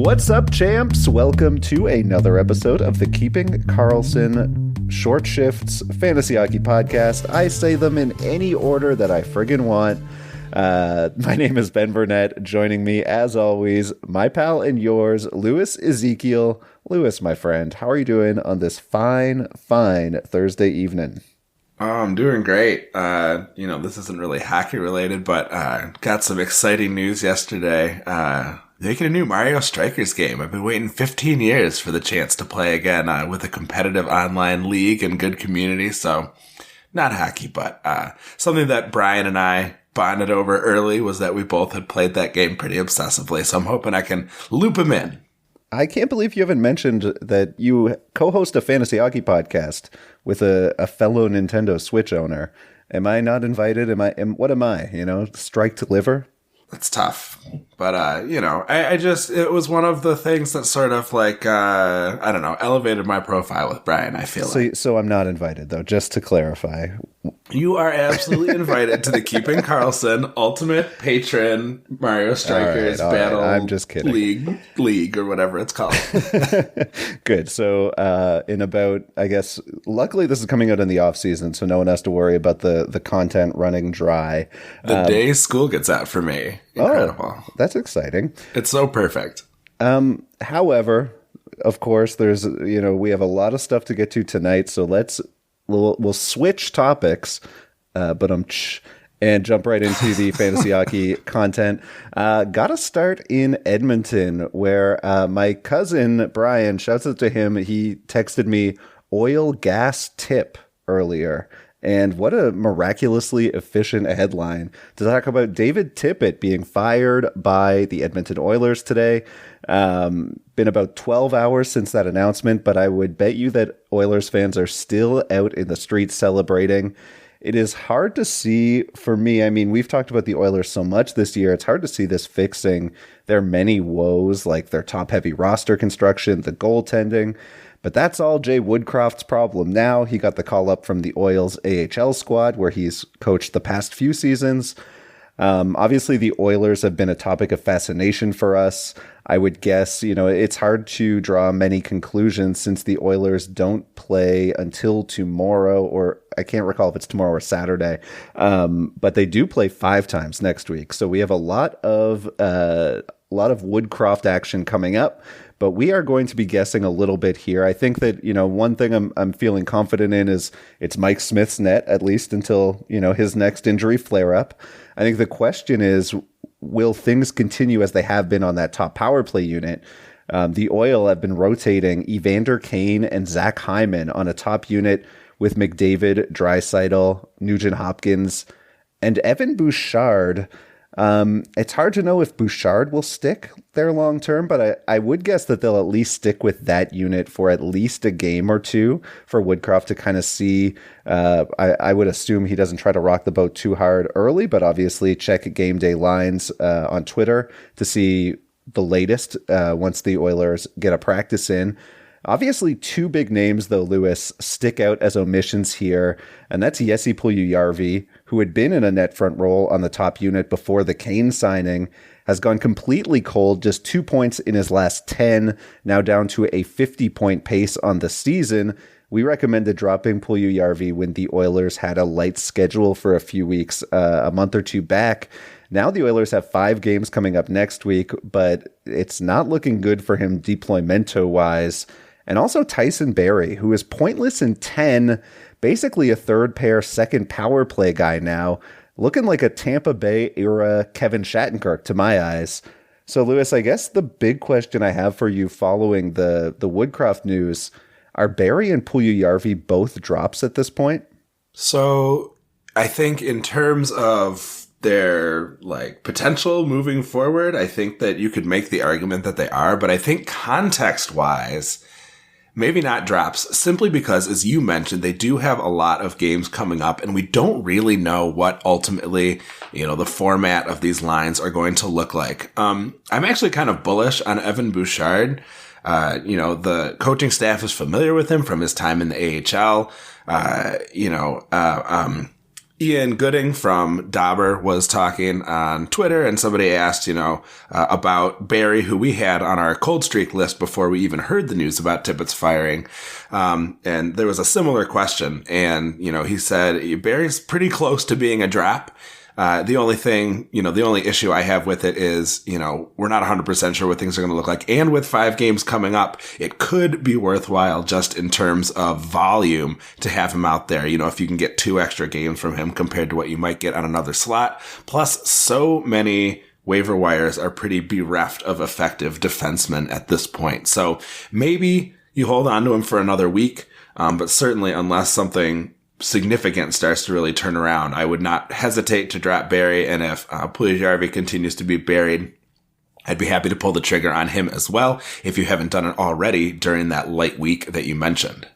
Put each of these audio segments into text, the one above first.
What's up, champs? Welcome to another episode of the Keeping Karlsson Short Shifts Fantasy Hockey Podcast. I say them in any order that I friggin' want. My name is Ben Burnett. Joining me, as always, my pal and yours, Louis Ezekiel. Louis, my friend, how are you doing on this fine Thursday evening? Oh, I'm doing great. This isn't really hockey related, but got some exciting news yesterday. Making a new Mario Strikers game. I've been waiting 15 years for the chance to play again with a competitive online league and good community. So, not hockey, but something that Brian and I bonded over early was that we both had played that game pretty obsessively. So I'm hoping I can loop him in. I can't believe you haven't mentioned that you co-host a fantasy hockey podcast with a fellow Nintendo Switch owner. Am I not invited? What am I? Strike to liver? It's tough. But, it was one of the things that sort of elevated my profile with Brian, I feel like. So I'm not invited, though, just to clarify. You are absolutely invited to the Keeping Karlsson Ultimate Patron Mario Strikers Battle I'm just kidding. League or whatever it's called. Good. So in about, I guess, luckily this is coming out in the off season, so no one has to worry about the content running dry. The day school gets out for me. Incredible. Oh, that's exciting. It's so perfect. However, of course, we have a lot of stuff to get to tonight, so we'll switch topics, and jump right into the fantasy hockey content. Gotta start in Edmonton, where my cousin Brian, shouts out to him, he texted me oil gas tip earlier. And what a miraculously efficient headline to talk about David Tippett being fired by the Edmonton Oilers today. Been about 12 hours since that announcement, but I would bet you that Oilers fans are still out in the streets celebrating. It is hard to see for me. I mean, we've talked about the Oilers so much this year. It's hard to see this fixing their many woes, like their top-heavy roster construction, the goaltending. But that's all Jay Woodcroft's problem now. He got the call up from the Oilers AHL squad, where he's coached the past few seasons. Obviously, the Oilers have been a topic of fascination for us. I would guess, it's hard to draw many conclusions since the Oilers don't play until tomorrow, or I can't recall if it's tomorrow or Saturday. But they do play 5 times next week. So we have a lot of Woodcroft action coming up. But we are going to be guessing a little bit here. I think that, one thing I'm feeling confident in is it's Mike Smith's net, at least until, his next injury flare up. I think the question is, will things continue as they have been on that top power play unit? The Oil have been rotating Evander Kane and Zach Hyman on a top unit with McDavid, Draisaitl, Nugent Hopkins, and Evan Bouchard. It's hard to know if Bouchard will stick there long term, but I would guess that they'll at least stick with that unit for at least a game or two for Woodcroft to kind of see. I would assume he doesn't try to rock the boat too hard early, but obviously check game day lines on Twitter to see the latest once the Oilers get a practice in. Obviously, 2 big names, though, Louis, stick out as omissions here, and that's Jesse Puljujärvi, who had been in a net front role on the top unit before the Kane signing, has gone completely cold, just 2 points in his last 10, now down to a 50-point pace on the season. We recommended dropping Puljujärvi when the Oilers had a light schedule for a few weeks, a month or two back. Now the Oilers have 5 games coming up next week, but it's not looking good for him deploymento-wise. And also Tyson Barrie, who is pointless in 10, basically a third pair, second power play guy now, looking like a Tampa Bay era Kevin Shattenkirk to my eyes. So, Louis, I guess the big question I have for you following the Woodcroft news, are Barrie and Puljujärvi both drops at this point? So, I think in terms of their potential moving forward, I think that you could make the argument that they are, but I think context-wise, maybe not drops, simply because, as you mentioned, they do have a lot of games coming up, and we don't really know what ultimately, the format of these lines are going to look like. I'm actually kind of bullish on Evan Bouchard. The coaching staff is familiar with him from his time in the AHL. Ian Gooding from Dauber was talking on Twitter, and somebody asked, about Barry, who we had on our cold streak list before we even heard the news about Tippett's firing. And there was a similar question. And, he said, Barry's pretty close to being a drop. The only issue I have with it is, we're not 100% sure what things are going to look like. And with 5 games coming up, it could be worthwhile just in terms of volume to have him out there. If you can get 2 extra games from him compared to what you might get on another slot. Plus, so many waiver wires are pretty bereft of effective defensemen at this point. So maybe you hold on to him for another week. But certainly unless something significant starts to really turn around, I would not hesitate to drop Barry. And if Puljujarvi continues to be buried, I'd be happy to pull the trigger on him as well, if you haven't done it already during that light week that you mentioned.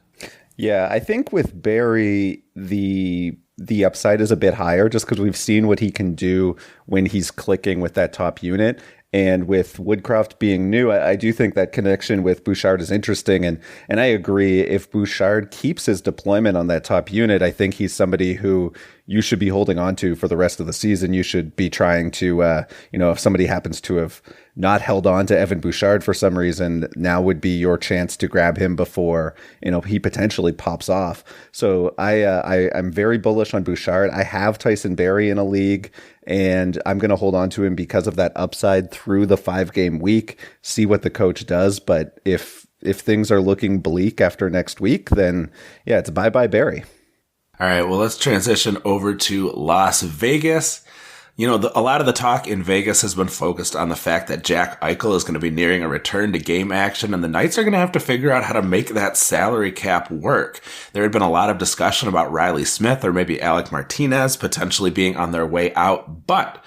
Yeah, I think with Barry, the upside is a bit higher just because we've seen what he can do when he's clicking with that top unit. And with Woodcroft being new, I do think that connection with Bouchard is interesting. And I agree, if Bouchard keeps his deployment on that top unit, I think he's somebody who you should be holding on to for the rest of the season. You should be trying to, if somebody happens to have not held on to Evan Bouchard for some reason, now would be your chance to grab him before, he potentially pops off. So I'm very bullish on Bouchard. I have Tyson Barrie in a league, and I'm going to hold on to him because of that upside through the 5-game week, see what the coach does. But if things are looking bleak after next week, then yeah, it's bye-bye Barrie. All right, well, let's transition over to Las Vegas. A lot of the talk in Vegas has been focused on the fact that Jack Eichel is going to be nearing a return to game action, and the Knights are going to have to figure out how to make that salary cap work. There had been a lot of discussion about Riley Smith or maybe Alec Martinez potentially being on their way out, but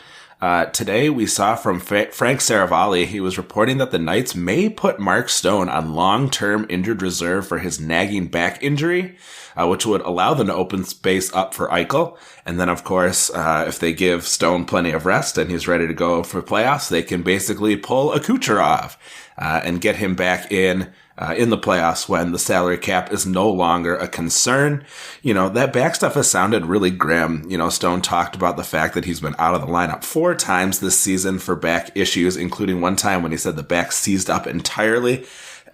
today we saw from Frank Saravalli, he was reporting that the Knights may put Mark Stone on long-term injured reserve for his nagging back injury, which would allow them to open space up for Eichel. And then, of course, if they give Stone plenty of rest and he's ready to go for playoffs, they can basically pull a Kucherov and get him back in the playoffs when the salary cap is no longer a concern. That back stuff has sounded really grim. Stone talked about the fact that he's been out of the lineup 4 times this season for back issues, including one time when he said the back seized up entirely.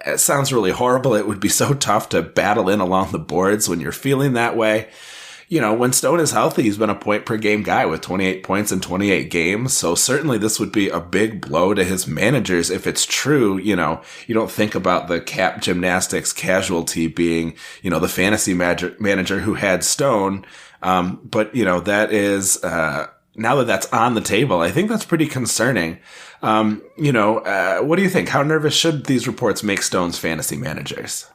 It sounds really horrible. It would be so tough to battle in along the boards when you're feeling that way. When Stone is healthy, he's been a point per game guy with 28 points in 28 games. So certainly this would be a big blow to his managers if it's true. You don't think about the cap gymnastics casualty being, the fantasy manager who had Stone. But that is, now that that's on the table, I think that's pretty concerning. What do you think? How nervous should these reports make Stone's fantasy managers?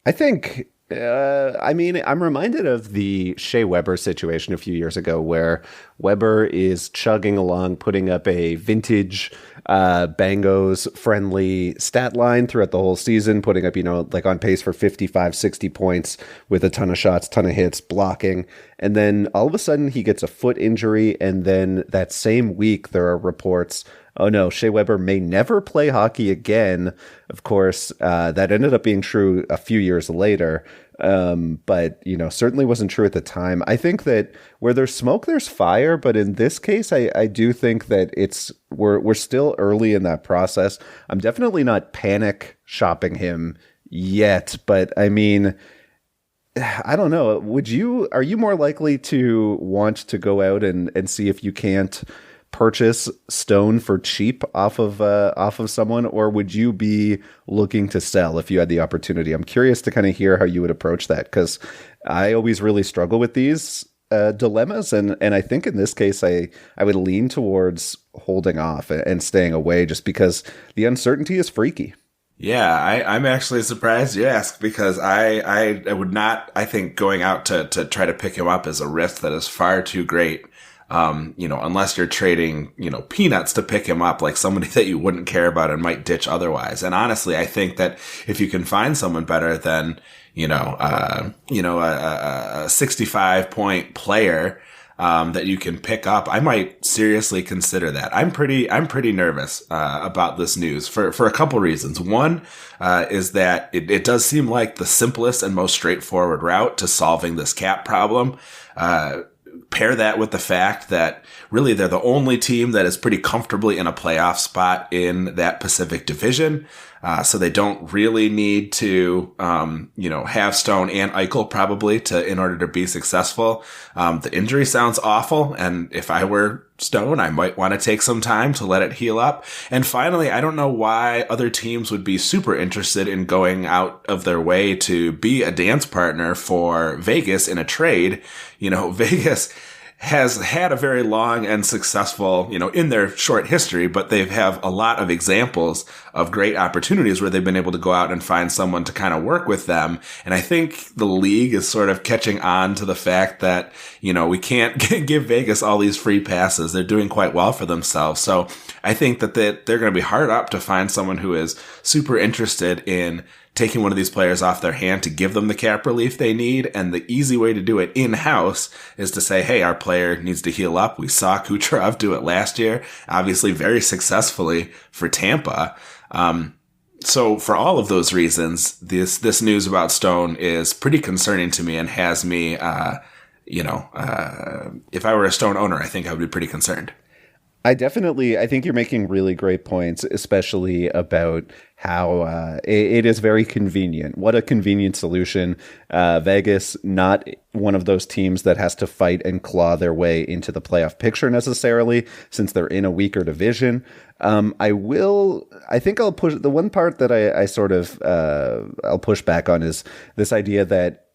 I think, I'm reminded of the Shea Weber situation a few years ago where Weber is chugging along, putting up a vintage Bangos friendly stat line throughout the whole season, putting up, on pace for 55, 60 points with a ton of shots, ton of hits, blocking. And then all of a sudden he gets a foot injury. And then that same week there are reports, oh no, Shea Weber may never play hockey again. Of course, that ended up being true a few years later. But certainly wasn't true at the time. I think that where there's smoke, there's fire. But in this case, I do think that we're still early in that process. I'm definitely not panic shopping him yet, but I don't know. Are you more likely to want to go out and see if you can't purchase Stone for cheap off of someone, or would you be looking to sell if you had the opportunity? I'm curious to kind of hear how you would approach that, because I always really struggle with these dilemmas, and I think in this case I would lean towards holding off and staying away, just because the uncertainty is freaky. Yeah, I'm actually surprised you asked, because I would not. I think going out to try to pick him up is a risk that is far too great. Unless you're trading, peanuts to pick him up, like somebody that you wouldn't care about and might ditch otherwise. And honestly, I think that if you can find someone better than, a 65 point player, that you can pick up, I might seriously consider that. I'm pretty nervous, about this news for a couple reasons. One, is that it does seem like the simplest and most straightforward route to solving this cap problem. pair that with the fact that really they're the only team that is pretty comfortably in a playoff spot in that Pacific Division. So they don't really need to, have Stone and Eichel probably in order to be successful. The injury sounds awful. And if I were Stone, I might want to take some time to let it heal up. And finally, I don't know why other teams would be super interested in going out of their way to be a dance partner for Vegas in a trade. Vegas has had a very long and successful, in their short history, but they have a lot of examples of great opportunities where they've been able to go out and find someone to kind of work with them. And I think the league is sort of catching on to the fact that, we can't give Vegas all these free passes. They're doing quite well for themselves. So I think that they're going to be hard up to find someone who is super interested in taking one of these players off their hand to give them the cap relief they need. And the easy way to do it in-house is to say, hey, our player needs to heal up. We saw Kucherov do it last year, obviously very successfully for Tampa. So for all of those reasons, this news about Stone is pretty concerning to me and has me, if I were a Stone owner, I think I would be pretty concerned. I think you're making really great points, especially about how it is very convenient. What a convenient solution. Vegas, not one of those teams that has to fight and claw their way into the playoff picture necessarily, since they're in a weaker division. I think I'll push the one part that I'll push back on is this idea that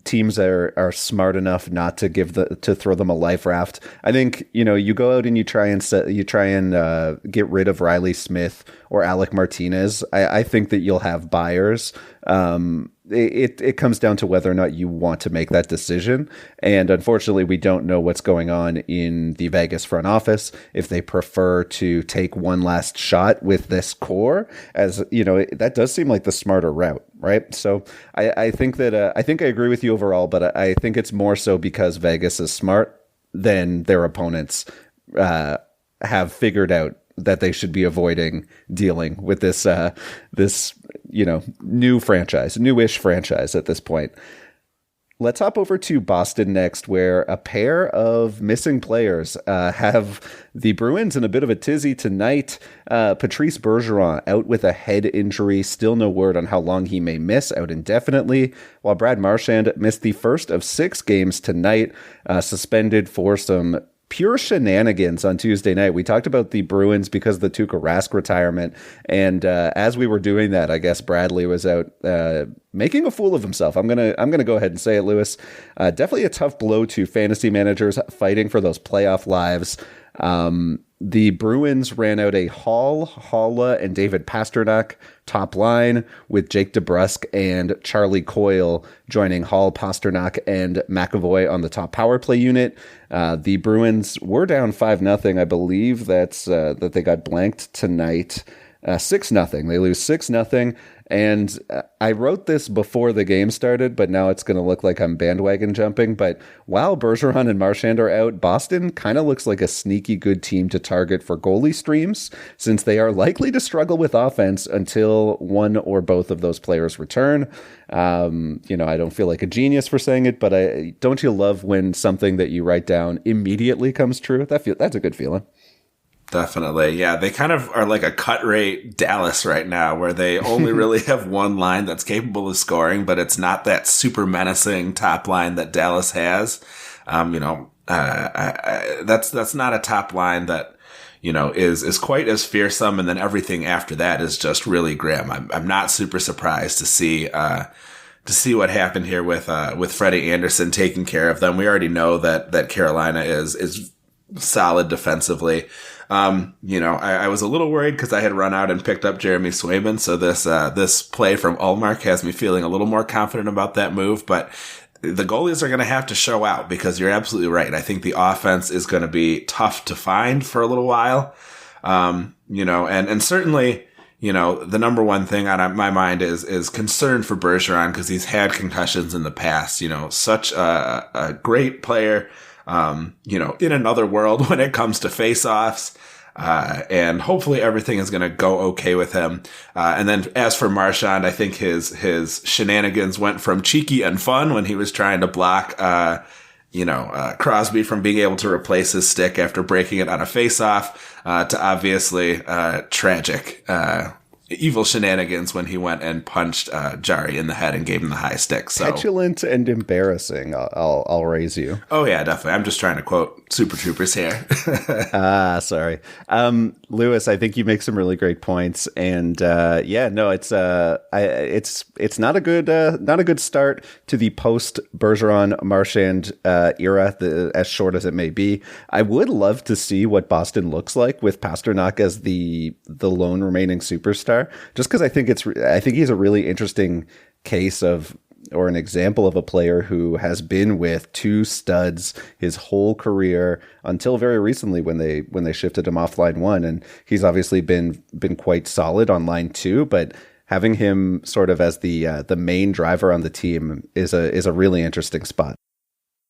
teams are smart enough not to to throw them a life raft. I think, you go out and you try and get rid of Riley Smith or Alec Martinez. I think that you'll have buyers. It comes down to whether or not you want to make that decision. And unfortunately, we don't know what's going on in the Vegas front office, if they prefer to take one last shot with this core, as that does seem like the smarter route, right? So I think that I agree with you overall, but I think it's more so because Vegas is smart than their opponents have figured out that they should be avoiding dealing with this newish franchise at this point. Let's hop over to Boston next, where a pair of missing players have the Bruins in a bit of a tizzy tonight. Patrice Bergeron out with a head injury. Still no word on how long he may miss, out indefinitely, while Brad Marchand missed the first of 6 games tonight, suspended for some pure shenanigans on Tuesday night. We talked about the Bruins because of the Tuukka Rask retirement, and as we were doing that, I guess Bradley was out making a fool of himself. I'm gonna go ahead and say it, Lewis. Definitely a tough blow to fantasy managers fighting for those playoff lives. The Bruins ran out a Hall, Haula, and David Pastrnak top line, with Jake DeBrusk and Charlie Coyle joining Hall, Pastrnak, and McAvoy on the top power play unit. The Bruins were down 5-0. I believe that they got blanked tonight. 6-0. They lose 6-0. And I wrote this before the game started, but now it's going to look like I'm bandwagon jumping. But while Bergeron and Marchand are out, Boston kind of looks like a sneaky good team to target for goalie streams, since they are likely to struggle with offense until one or both of those players return. I don't feel like a genius for saying it, but don't you love when something that you write down immediately comes true? That's a good feeling. Definitely. Yeah. They kind of are like a cut rate Dallas right now, where they only really have one line that's capable of scoring, but it's not that super menacing top line that Dallas has. That's not a top line that, is quite as fearsome. And then everything after that is just really grim. I'm not super surprised to see what happened here with Freddie Anderson taking care of them. We already know that Carolina is solid defensively. I was a little worried because I had run out and picked up Jeremy Swayman. So this play from Ullmark has me feeling a little more confident about that move, but the goalies are going to have to show out, because you're absolutely right. I think the offense is going to be tough to find for a little while. And certainly, the number one thing on my mind is concern for Bergeron, because he's had concussions in the past. Such a great player, in another world when it comes to face-offs. And hopefully everything is going to go okay with him. And then as for Marchand, I think his shenanigans went from cheeky and fun when he was trying to block Crosby from being able to replace his stick after breaking it on a face-off, to obviously tragic, evil shenanigans when he went and punched Jari in the head and gave him the high stick. So petulant and embarrassing. I'll raise you. Oh yeah, definitely. I'm just trying to quote Super Troopers here. Sorry, Lewis. I think you make some really great points, and it's not a good start to the post Bergeron Marchand era, as short as it may be. I would love to see what Boston looks like with Pasternak as the lone remaining superstar. Just because I think he's a really interesting case of, or an example of, a player who has been with two studs his whole career until very recently when they shifted him off line one, and he's obviously been quite solid on line two, but having him sort of as the main driver on the team is a really interesting spot.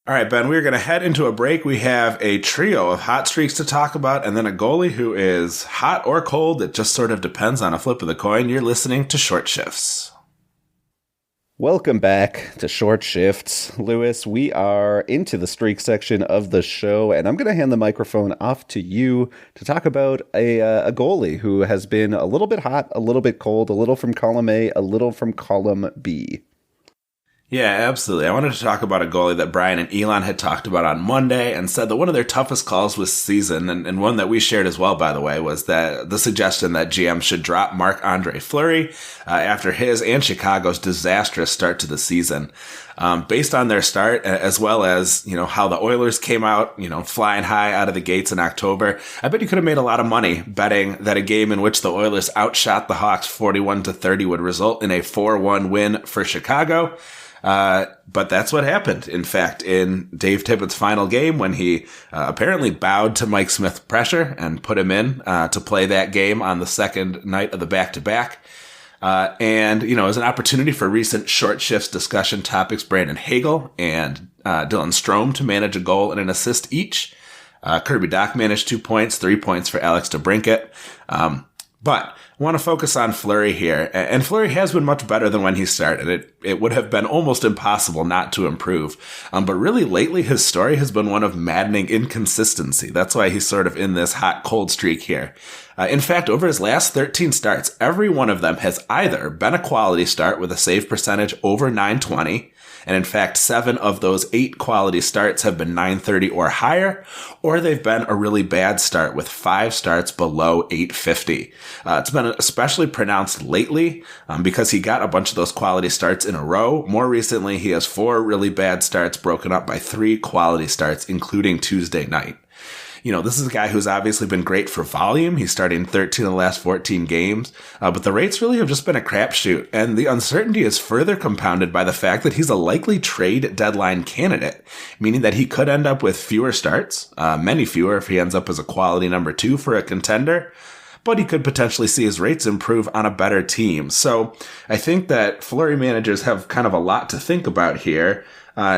All right, Ben, we're going to head into a break. We have a trio of hot streaks to talk about, and then a goalie who is hot or cold. It just sort of depends on a flip of the coin. You're listening to Short Shifts. Welcome back to Short Shifts. Lewis, we are into the streak section of the show, and I'm going to hand the microphone off to you to talk about a goalie who has been a little bit hot, a little bit cold, a little from column A, a little from column B. Yeah, absolutely. I wanted to talk about a goalie that Brian and Elon had talked about on Monday and said that one of their toughest calls this season, and one that we shared as well, by the way, was that the suggestion that GM should drop Marc-Andre Fleury after his and Chicago's disastrous start to the season. Based on their start, as well as, how the Oilers came out, flying high out of the gates in October, I bet you could have made a lot of money betting that a game in which the Oilers outshot the Hawks 41-30 would result in a 4-1 win for Chicago. But that's what happened. In fact, in Dave Tippett's final game, when he apparently bowed to Mike Smith's pressure and put him in to play that game on the second night of the back-to-back. And it was an opportunity for recent Short Shifts discussion topics, Brandon Hagel and Dylan Strome, to manage a goal and an assist each. Kirby Dach managed 2 points, 3 points for Alex DeBrincat. But I want to focus on Fleury here. And Fleury has been much better than when he started. It would have been almost impossible not to improve. But really lately, his story has been one of maddening inconsistency. That's why he's sort of in this hot-cold streak here. In fact, over his last 13 starts, every one of them has either been a quality start with a save percentage over .920, and in fact, 7 of those 8 quality starts have been .930 or higher, or they've been a really bad start with 5 starts below .850. It's been especially pronounced lately because he got a bunch of those quality starts in a row. More recently, he has 4 really bad starts broken up by 3 quality starts, including Tuesday night. This is a guy who's obviously been great for volume. He's starting 13 of the last 14 games, but the rates really have just been a crapshoot. And the uncertainty is further compounded by the fact that he's a likely trade deadline candidate, meaning that he could end up with fewer starts, many fewer if he ends up as a quality number 2 for a contender. But he could potentially see his rates improve on a better team. So I think that Fleury managers have kind of a lot to think about here.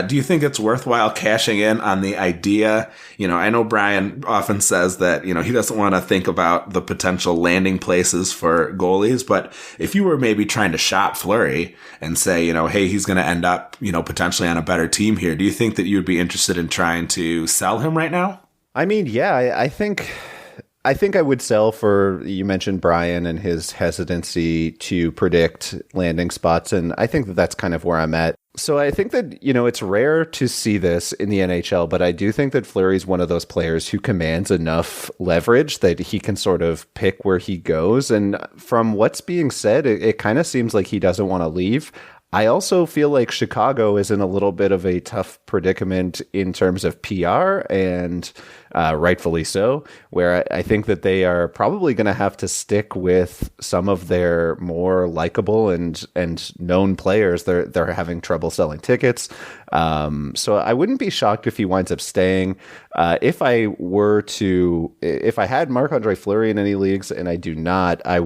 Do you think it's worthwhile cashing in on the idea? I know Brian often says that, he doesn't want to think about the potential landing places for goalies, but if you were maybe trying to shop Fleury and say, hey, he's going to end up, potentially on a better team here, do you think that you'd be interested in trying to sell him right now? I mean, yeah, I think I would sell for, you mentioned Brian and his hesitancy to predict landing spots, and I think that that's kind of where I'm at. So I think that, it's rare to see this in the NHL, but I do think that Fleury's one of those players who commands enough leverage that he can sort of pick where he goes. And from what's being said, it kind of seems like he doesn't want to leave. I also feel like Chicago is in a little bit of a tough predicament in terms of PR, and rightfully so, where I think that they are probably going to have to stick with some of their more likable and known players. They're having trouble selling tickets. So I wouldn't be shocked if he winds up staying. If I had Marc-Andre Fleury in any leagues, and I do not, I'd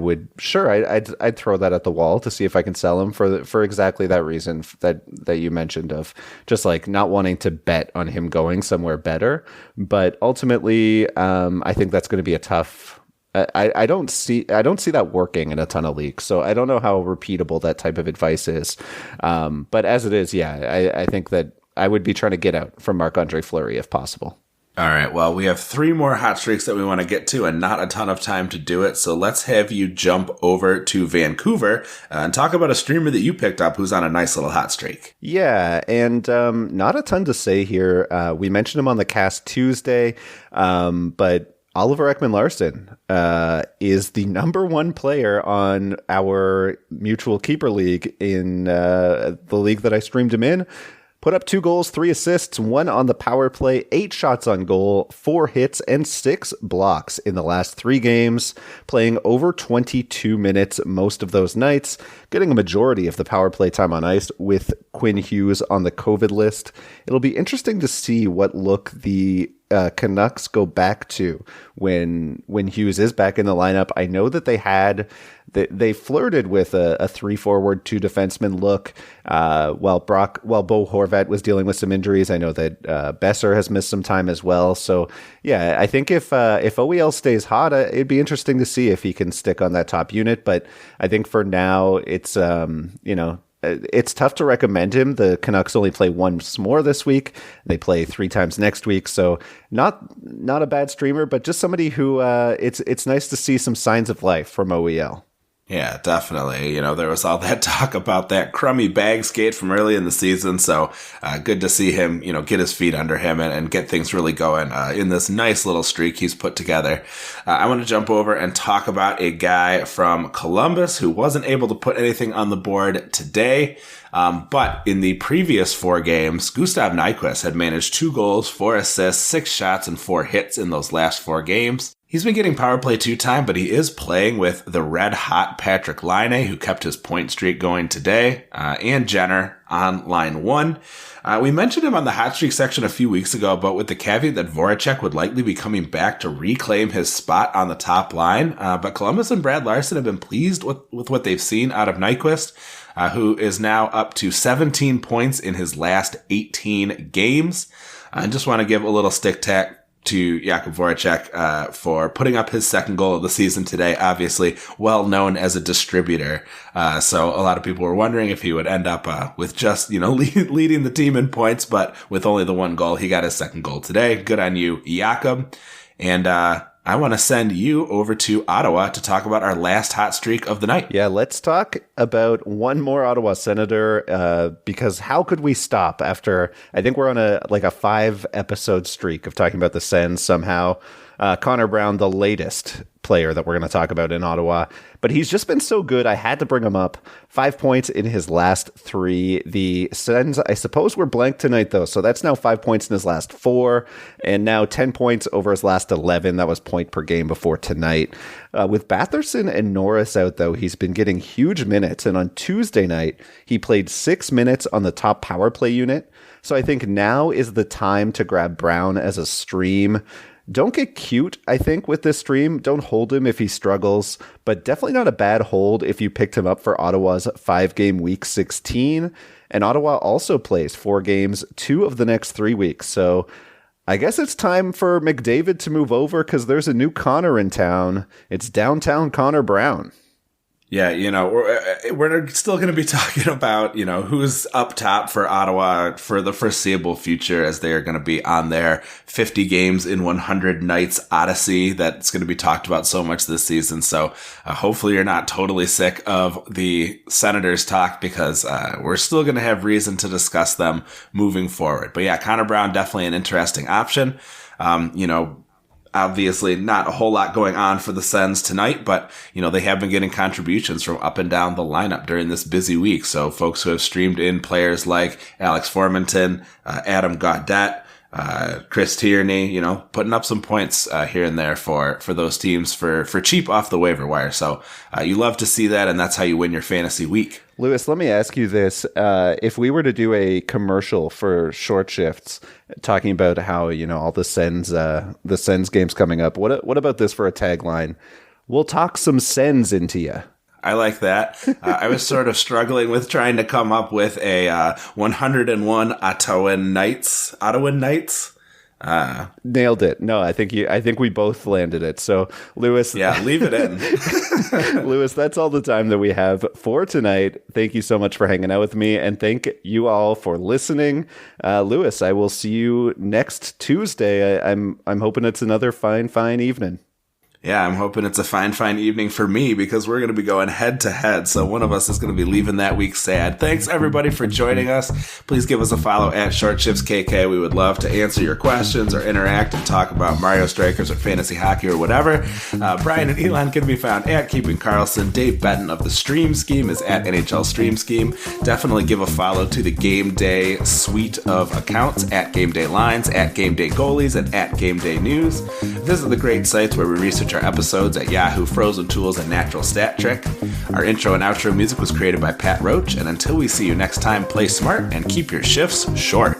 throw that at the wall to see if I can sell him for exactly that reason that you mentioned, of just like not wanting to bet on him going somewhere better. But ultimately, I think that's going to be a tough. I don't see that working in a ton of leagues, so I don't know how repeatable that type of advice is. But as it is, yeah, I think that I would be trying to get out from Marc-Andre Fleury if possible. All right, well, we have 3 more hot streaks that we want to get to and not a ton of time to do it. So let's have you jump over to Vancouver and talk about a streamer that you picked up who's on a nice little hot streak. Yeah, and not a ton to say here. We mentioned him on the cast Tuesday, but Oliver Ekman-Larsson is the number 1 player on our mutual keeper league in the league that I streamed him in. Put up 2 goals, 3 assists, 1 on the power play, 8 shots on goal, 4 hits, and 6 blocks in the last 3 games, playing over 22 minutes most of those nights, getting a majority of the power play time on ice with Quinn Hughes on the COVID list. It'll be interesting to see what look the Canucks go back to when Hughes is back in the lineup. I know that they flirted with a 3 forward, 2 defenseman look while Bo Horvat was dealing with some injuries. I know that Besser has missed some time as well. So yeah, I think if OEL stays hot, it'd be interesting to see if he can stick on that top unit. But I think for now, it's it's tough to recommend him. The Canucks only play once more this week. They play 3 times next week. So not a bad streamer, but just somebody who it's nice to see some signs of life from OEL. Yeah, definitely. There was all that talk about that crummy bag skate from early in the season. So good to see him, get his feet under him and get things really going in this nice little streak he's put together. I want to jump over and talk about a guy from Columbus who wasn't able to put anything on the board today. But in the previous 4 games, Gustav Nyquist had managed 2 goals, 4 assists, 6 shots, and 4 hits in those last 4 games. He's been getting power play 2 time, but he is playing with the red-hot Patrick Laine, who kept his point streak going today, and Jenner on line 1. We mentioned him on the hot streak section a few weeks ago, but with the caveat that Voracek would likely be coming back to reclaim his spot on the top line. But Columbus and Brad Larson have been pleased with what they've seen out of Nyquist, who is now up to 17 points in his last 18 games. I just want to give a little stick tack to Jakub Voracek for putting up his 2nd goal of the season today, obviously well known as a distributor. So a lot of people were wondering if he would end up with just, leading the team in points, but with only the 1 goal, he got his 2nd goal today. Good on you, Jakub. And I want to send you over to Ottawa to talk about our last hot streak of the night. Yeah, let's talk about one more Ottawa Senator, because how could we stop after, I think we're on a 5-episode streak of talking about the Sens somehow. Connor Brown, the latest player that we're going to talk about in Ottawa, but he's just been so good. I had to bring him up. 5 points in his last 3. The Sens, I suppose, were blank tonight though, so that's now 5 points in his last 4, and now 10 points over his last 11. That was point per game before tonight. With Batherson and Norris out though, he's been getting huge minutes, and on Tuesday night he played 6 minutes on the top power play unit. So I think now is the time to grab Brown as a stream. Don't get cute, I think, with this stream. Don't hold him if he struggles, but definitely not a bad hold if you picked him up for Ottawa's 5-game week 16. And Ottawa also plays 4 games, 2 of the next 3 weeks. So I guess it's time for McDavid to move over because there's a new Connor in town. It's downtown Connor Brown. Yeah, we're still going to be talking about, who's up top for Ottawa for the foreseeable future, as they are going to be on their 50 games in 100 nights odyssey that's going to be talked about so much this season. So hopefully you're not totally sick of the Senators talk, because we're still going to have reason to discuss them moving forward. But yeah, Connor Brown, definitely an interesting option. Obviously not a whole lot going on for the Sens tonight, but, they have been getting contributions from up and down the lineup during this busy week. So folks who have streamed in players like Alex Formanton, Adam Gaudette, Chris Tierney, putting up some points here and there for those teams for cheap off the waiver wire. So you love to see that, and that's how you win your fantasy week. Lewis, let me ask you this. If we were to do a commercial for short shifts talking about how, all the Sens games coming up, what about this for a tagline? We'll talk some Sens into you. I like that. I was sort of struggling with trying to come up with a 101 Ottawa Knights Nailed it. No, I think we both landed it. So, Lewis, yeah, leave it in. Lewis, that's all the time that we have for tonight. Thank you so much for hanging out with me, and thank you all for listening. Lewis, I will see you next Tuesday. I'm hoping it's another fine evening. Yeah, I'm hoping it's a fine evening for me because we're going to be going head to head. So one of us is going to be leaving that week sad. Thanks everybody for joining us. Please give us a follow at Short Shifts KK. We would love to answer your questions or interact and talk about Mario Strikers or fantasy hockey or whatever. Brian and Elon can be found at Keeping Carlson. Dave Benton of the Stream Scheme is at NHL Stream Scheme. Definitely give a follow to the Game Day suite of accounts at Game Day Lines, at Game Day Goalies, and at Game Day News. Visit the great sites where we research our episodes at Yahoo, Frozen Tools, and Natural Stat Trick. Our intro and outro music was created by Pat Roach, and until we see you next time, play smart and keep your shifts short.